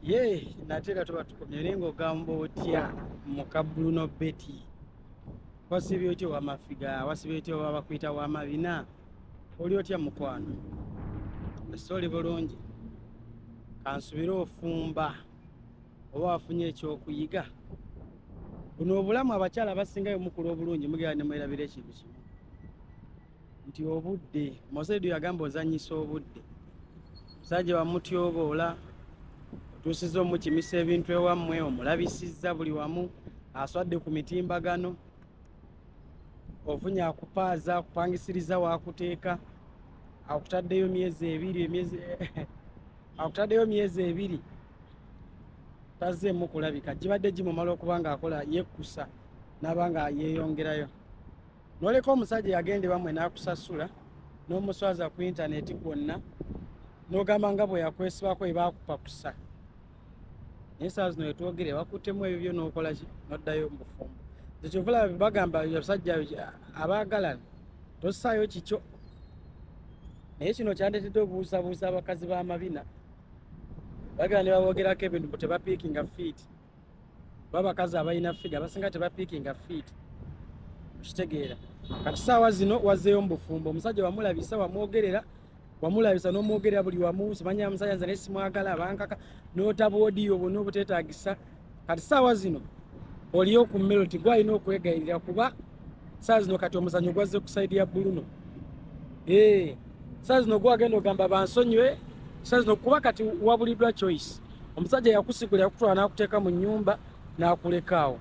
Ye natera tuba tukomye nengo gambo otya Muka Bruno Betty wasibye otya wa mafiga wasibye otya wa bakwita wa mabina oli otya mukwano soli bulungi kansubira ofumba oba wafunye ekyokuyiga buno obulamu abakyala basingayo mukulu obulungi mugera ne mwerabira ekintu kimu nti obudde Mosedu yagamba ozanyisa obudde musajja bamutyoboola otuusiza omukimisa ebintu ewammwe omulabisizza buli wamu aswadde ku mitimbagano ofunye akupaaza akupangisiriza waakuteeka akutaddeyo myezi ebiri tazzeemu kulabika gibadde gimumala okuba nga akola yekkusa naba nga yeeyongerayo noleka omusajja yagende bamwe n'akusasula n'omuswaza ku intaneti kwonna n'ogamba nga bwe yakwesibako ebaakupakusa naye saa zino wetwogere bakuttemu ebyo byo n'okola ki noddayo mbufumbo ekyovula bagamba abasajja abaagalana tossaayo kikyo naye kino kyandetedde obuusabuusa abakazi b'amabina bagala ne babogerako ebintu bwe tebapiikinga fiiti babakazi abalina figa abasinga tebapiikinga fiiti kitegeera kati saawa zino wazzeeyo mbufumbo omusajja wamulabisa wamwogerera wamulabisa n'omwogerera buli wamu simanya musajja nze nesimwagala abankaka n'otaboodiyo bwonna obuteetaagisa kati saawa zino oliyo ku meloti gwalina okwegayirira kuba saa zino kati omuzanyo gwazze ku saidi ya Bruno saa zino gwagenda ogamba bansonyiwe saa zino kuba kati wabuliddwa choice omusajja yakusigula yakutwala n'akuteeka mu nnyumba n'akulekaawo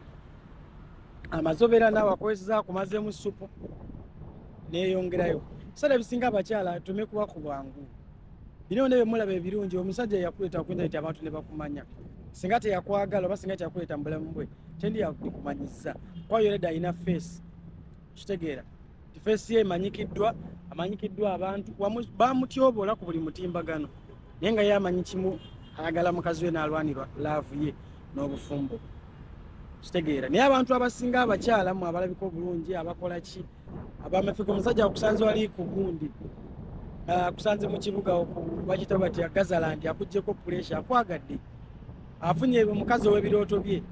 amazobera naawe akozesa akumazeemu supu neeyongerayo sada bisinga abakyala tume kuba ku bwangu bino ne bemulaba ebirungi omusajja yakuleeta kwenda nti abantu ne bakumanya singa teyakwagala oba singa teyakuleeta mu bulamu bwe tendi yakumanyiza kwayo ledda alina face kitegeera ti face ye amanyikiddwa abantu bamutyoboola ku buli mutimbagano naye nga ye amanyi kimu ayagala mukazi we n'alwanirwa laavu ye n'obufumbo kitegeera naye abantu abasinga abakyala mu abalabika obulungi abakola ki abamafika omusajja akusanze wali ku gundi akusanze mu kibuga bakita bati agazalandi akuggyeko puresha akwagadde afunye omukazi ow'ebirooto bye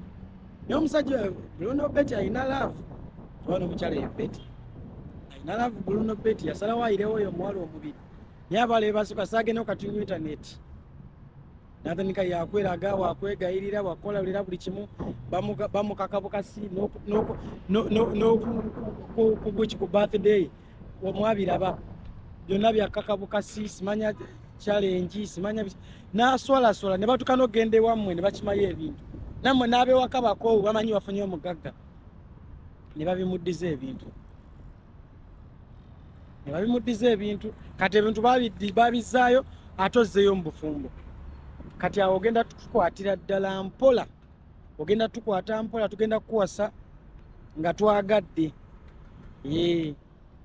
naye omusajja Bruno Betty alina laavu obana omukyala ye Betty alina laavu Bruno Betty yasalawo ayirewo oyo omuwala omubiri naye abaala ebasooka saagenda okatunga intaneti natandika yakweraga wakwegayirira wakola lera buli kimu bamukaka bukasi kuguki ku birthday omwabiraba byonna byakaka bukasi simanya challenge simanya naswalaswala ne batuka n'ogenda ewammwe ne bakimayo ebintu nammwe n'abewaka bakoowu bamanyi bafunye omugagga ne babimuddiza ebintu kati ebintu babizaayo ate ozzeeyo mu bufumbo kati awo ogenda tukwatira ddala mpola ogenda tukwata mpola tugenda kuwasa nga twagadde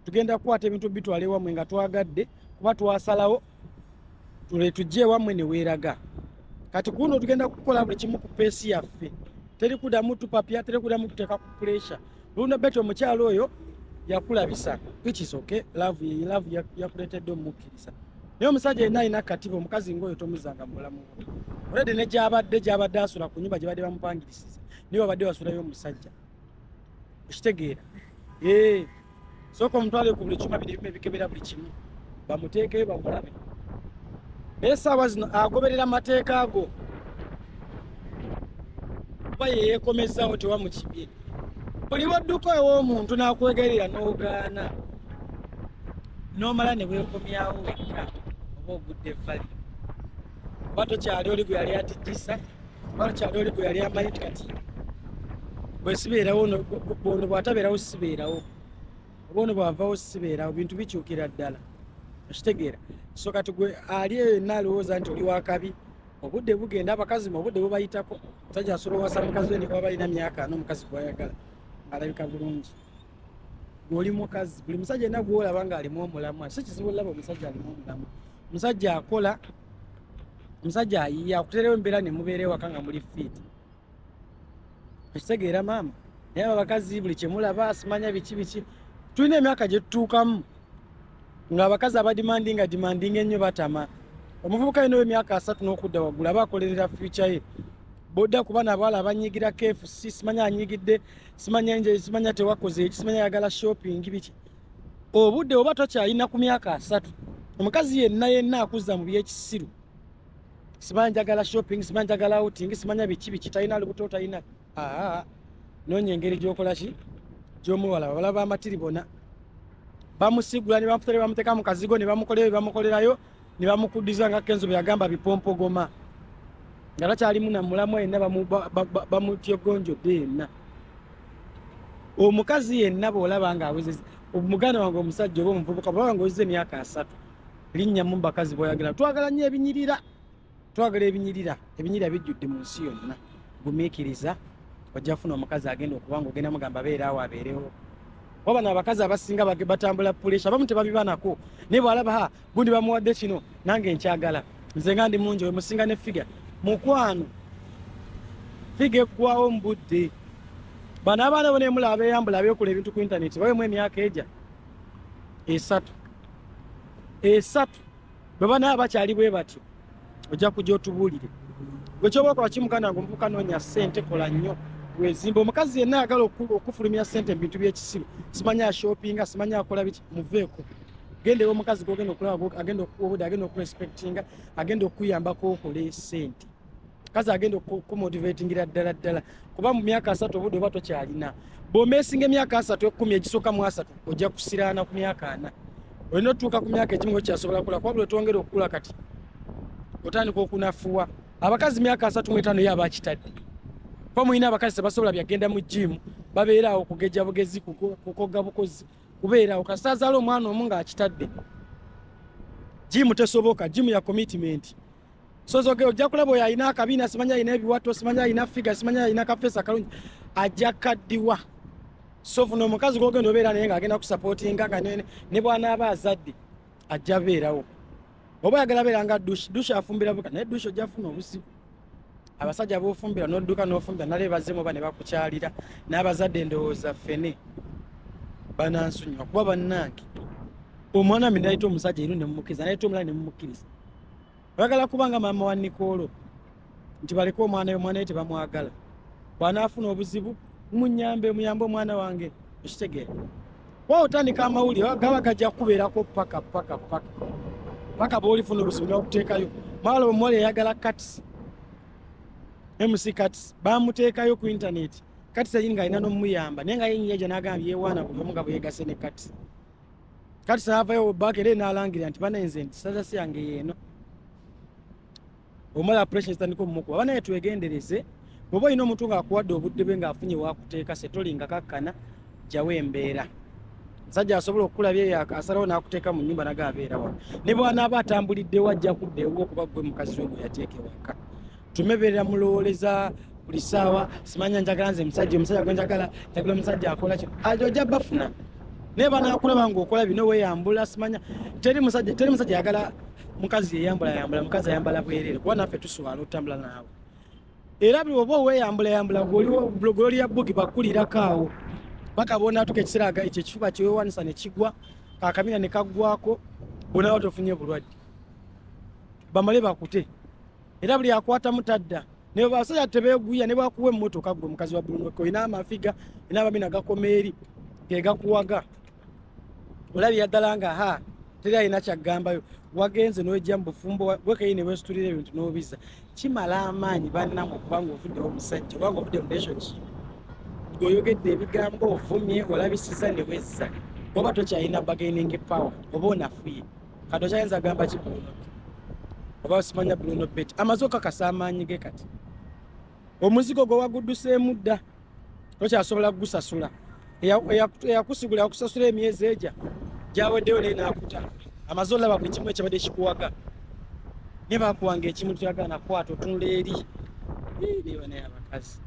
tugenda kukwata ebintu bitwala ewammwe nga twagadde kuba twasalawo tujje ewammwe ne weeraga kati kuno tugenda kukola buli kimu ku peesi yaffe teri kuddamu tupapya teri kuddamu kuteeka ku puresha Bruno Betty omukyalo oyo yakulabisa which is okay love yakuleetedde omukkiriza naye omusajja yenna alina katiba omukazi ng'oyo tomuzanga mu bulamu bwe olwedde ne gyabadde asula ku nyumba gye badde bamupangirisiza niye babadde wasulayo omusajja okitegeera sooka omutwale ku buli kyuma biri ebikebera buli kimu bamuteekeyo bamulabe naye saawa zino agoberera amateeka ago kuba yeyeekomezaawo tewamukibye buli bwodduka ew'omuntu n'akwegerera n'ogaana n'omala ne weekomyawo wekka oba ogudde vali oba tokyali oli gwe yali atijjisa oba tokyali oli gwe yali amanyi kati bwesibeerawo ono bw'atabeerawo sibeerawo oba ono bw'avaawo sibeerawo bintu bikyukira ddala okitegeera so kati gwe ali eyo yenna alowooza nti oli wakabi obudde bugenda abakazi mu obudde bubayitako omusajja asobola owasa mukazi we nikuba balina myaka n'omukazi gw'ayagala alabika bulungi gw'oli mukazi buli musajja yenna gw'olaba nga alimu omulamwa si kizibu olaba omusajja alimu omulamwa omusajja akola omusajja ayiya akuterewo embeera ne mubeera ewaka nga muli fiiti okitegeera maama naye abakazi buli kyemulaba simanya biki tulina emyaka gye tutuukamu ng'abakazi abadimandinga ennyo batama omuvubuka yino w'emyaka 3 n'okudda waggulu aba akolerera future ye boda kuba n'abawala abanyigira KFC simanya anyigidde simanya tewakoze eki simanya yagala shopping biki obudde oba tokyalina ku myaka 3 omukazi yenna akuzza mu byekisiru simanya njagala shopping simanya njagala outing simanya biki talina lubuto talina noonya engeri gy'okola ki gy'omuwala balaba amatiri bona bamusigula ne bamufutale bamuteeka mu kazigo ne bamukolerayo ne bamukuddiza nga Kenzo bwe yagamba bipompogoma nga takyalimu na mulamu yenna bamutyogonjodde yenna omukazi yenna bw'olaba nga awezezza omuganda wange omusajja oba omuvubuka bw'olaba nga owezezza emyaka 3 linnya mu bakazi bw'oyagala twagala nnyo ebinyirira twagala ebinyirira bijjudde mu nsi yonna gumiikiriza ojja funa omukazi agenda okuba nga ogenda mugamba abeeraawo abeerewo waba n'abakazi abasinga batambula puresha abamu tebabibanako naye bw'alaba gundi bamuwadde kino nange nkyagala nze nga ndi mungi wemusinga ne figa mukwano figa eggwawo mu budde bano abaana bo nemulaba beeyambula abeekola ebintu ku intaneti bawemu emyaka eja 3 bwe banaaba bakyali bwe batyo ojja kujja otubuulire gwe kyoba okola kimuganda wange omuvubuka noonya ssente kola nnyo wezimba omukazi yenna ayagala okufulumya ssente mu bintu by'ekisiru simanya shoppinga simanya akola biki muveeko gendewo omukazi gogenda okulaba agenda okuwa obudde agenda okurespectinga agenda okuyambako okole ssente kazi agenda okumotivatingira ddala kuba mu myaka 3 obudde oba tokyalina bw'omeesinga emyaka 3 10 egisooka mu 3 ojja kusiraana ku myaka 4 olina otuuka ku myaka egimu kyasobola kula kuba buli otwongera okukula kati otandika okunafuwa abakazi myaka 35 ye abakitadde kuba mulina abakazi tebasobola byagenda mu jimu babeeraawo okugejja bugezi kukoga bukozi kubeeraawo kasita azaala omwana omu ng'akitadde jimu tesoboka jimu ya commitment sozoge ojja kulaba oyo alina akabiina simanya alina ebiwato simanya alina figa simanya alina kafeesa akalungi ajja kaddiwa sofu n'omukazi gwogenda obeera naye ng'agenda kusapootinga nga ne bw'anaaba azadde ajja beerawo oba yagala beera nga dush afumbira buka naye dush ojja funa obuzibu abasajja b'ofumbira n'odduka n'ofumbira nale bazzemu oba ne bakukyalira n'abazadde endowooza ffene banansonyiwa kuba bannange omwana mi nayita omusajja ero ne mumukkiriza nayita omulala ne mumukkiriza oyagala kubanga maama wa Nikolo nti baleke omwana we tebamwagala bw'anaafuna obuzibu muyambe omwana wange ekitegeera wa otandika amawulire gaba gajja kubeerako paka bw'olifuna obuzibu n'okuteekayo mwala omuwala eyagala katisi MC Katisi bamuteekayo ku intaneti Katisi ayini ng'alina n'omuyamba naye nga yenyeja n'agamba yeewaana buli omu nga bwe yeegase ne Katisi Katisi n'avayo baaka era n'alangira nti banenze nti sitasi yange yeeno omala pressure zitandika omumukuba banaye twegendereze bw'oba olina omuntu ng'akuwadde obudde bwe ng'afunye waakuteeka setolinga kakkana jjawo embeera musajja asobola okukulabye asalawo n'akuteeka mu nnyumba naga abeerawo ne bw'anaaba atambuliddewo ajja kuddeewo okuba gwe mukazi we gwe yateeka ewaka tumeberera mulowoleza buli ssaawa simanya njagala nze omusajja gwe njagala omusajja akola kino ojja bafuna naye banaakulaba ng'okola bino weeyambula simanya teri musajja yagala mukazi yeyambula mukazi ayambala bwereere kuba naffe tusobola otambula naawe era buli oba oweeyambula gwoli ya bugi bakulirako awo paka bonaatuka ekiseera ekyo ekifuba kyeweewanisa ne kigwa kakamina ne kaggwako bonawo tofunye bulwadde bamale bakute era buli akwata mutadda ne basajja tebeeguya ne bakuwa emmotoka gwe mukazi wa Bruno olina amafiga olina abamina gakoma eri gegakuwaga olabye ddala nga teri alina kyaggambayo wagenze n'ojja mu bufumbo bwekeyine weesitulira ebintu n'obiza kimala amaanyi bannamu kubanga ovuddewo omusajja kubanga ovudde mu relationship ng'oyogedde ebigambo ovumye olabisiza ne wezza oba tokyalina bargaining power oba onafuye kati okyayinza agamba ki Bruno oba osimanya Bruno Betty amaze okakasa amaanyi ge kati omuzigo gwe wagudduseemu dda tokyasobola kugusasula eyakusigula yakusasula emyezi eja gyaweddeyo naye naakuta amaze olaba buli kimu ekibadde kikuwaga naye bakuwanga ekimu tuyagala nakwata otunula eri niba naye abakazi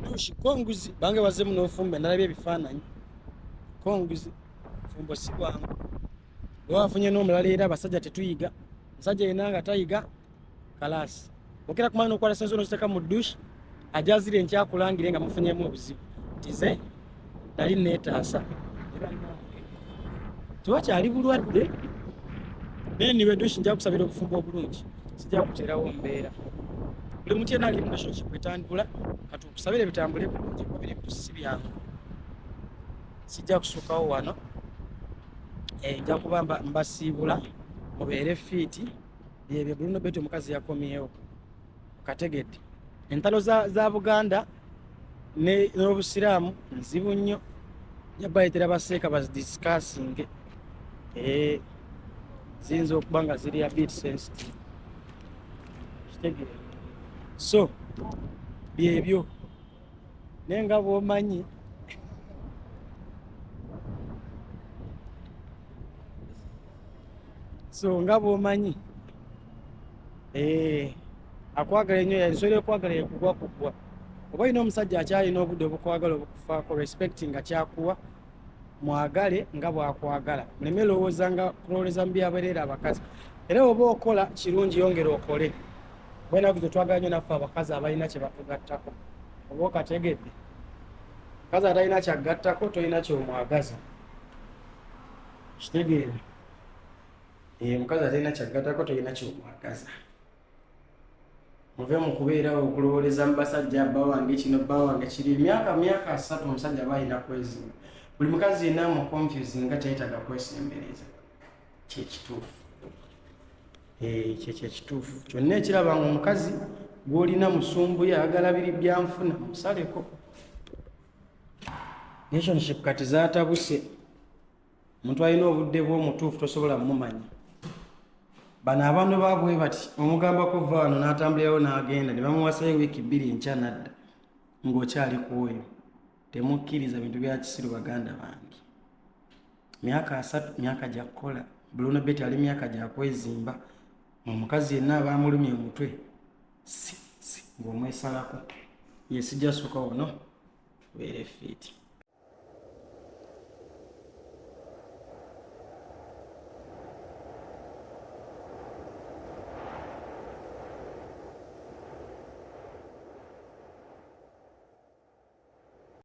Dush konguzi bange wazemu n'ofumba nalabye ebifaananyi konguzi fumbo si bwangu wafunye n'omulala era abasajja tetuyiga musajja yenna nga tayiga kalaasi okera kumanya n'okwala senso n'okiteeka mu Dush ajazire nkyakulangire nga mufunyemu obuzibu tize nali neetaasa tebakyali bulwadde niwe Dush nja kusabira obufumbo obulungi sijja kuteerawo mbeera buli muntu yenna ali mu relationship etandula katukusabire bitambule bulungi kuba biri bitusi byangu sijja kusukawo wano nja kuba mbasiibula mubeere fiiti byebyo Bruno Betty omukazi yakomyewo kategedde entalo za Buganda n'obusiraamu nzibu nnyo yabayitira baseeka bazidiscussing ziyinza okuba nga ziri a bit sensitive kitegeere so byebyo naye nga bw'omanyi akwagala ennyo yasobola okwagala yekugwa kugwa oba olina omusajja akyalina obudde obukwagala obukufaako respecti nga kyakuwa mwagale nga bwakwagala muleme lowooza nga kulowoleza mu byabereera abakazi era oba okola kirungi yongera okole bwenaku zetwagala nnyo naffe abakazi abalina kye batugattako oba okategedde kazi atalina kyagattako tolina kyomwagaza kitegeere mukazi atalina kyagattako tolina kyomwagaza muve mu kubeerawo okulowoleza mu basajja bba wange kino bba wange kiri myaka 3 omusajja aba alina kwezimba buli mukazi yenna mu confusing nga tayetaga kwesembereza kyekituufu kyekituufu kyonna ekiraba nga omukazi gw'olina musumbuye ayagala biri byanfuna musaleko relationship kati zaatabuse omuntu alina obudde bw'omutuufu tosobola mumanya bano abantu baabwe bati omugambako va wano n'atambulirawo n'agenda ne bamuwasayo wiiki 2 enkya nadda ng'okyali kuoyo temukkiriza bintu bya kisiru baganda bange myaka 3 myaka gya kukola Bruno Betty ali myaka gya kwezimba omukazi yenna abamulumya omutwe ng'omwesalako yesijja suka wano beere fiiti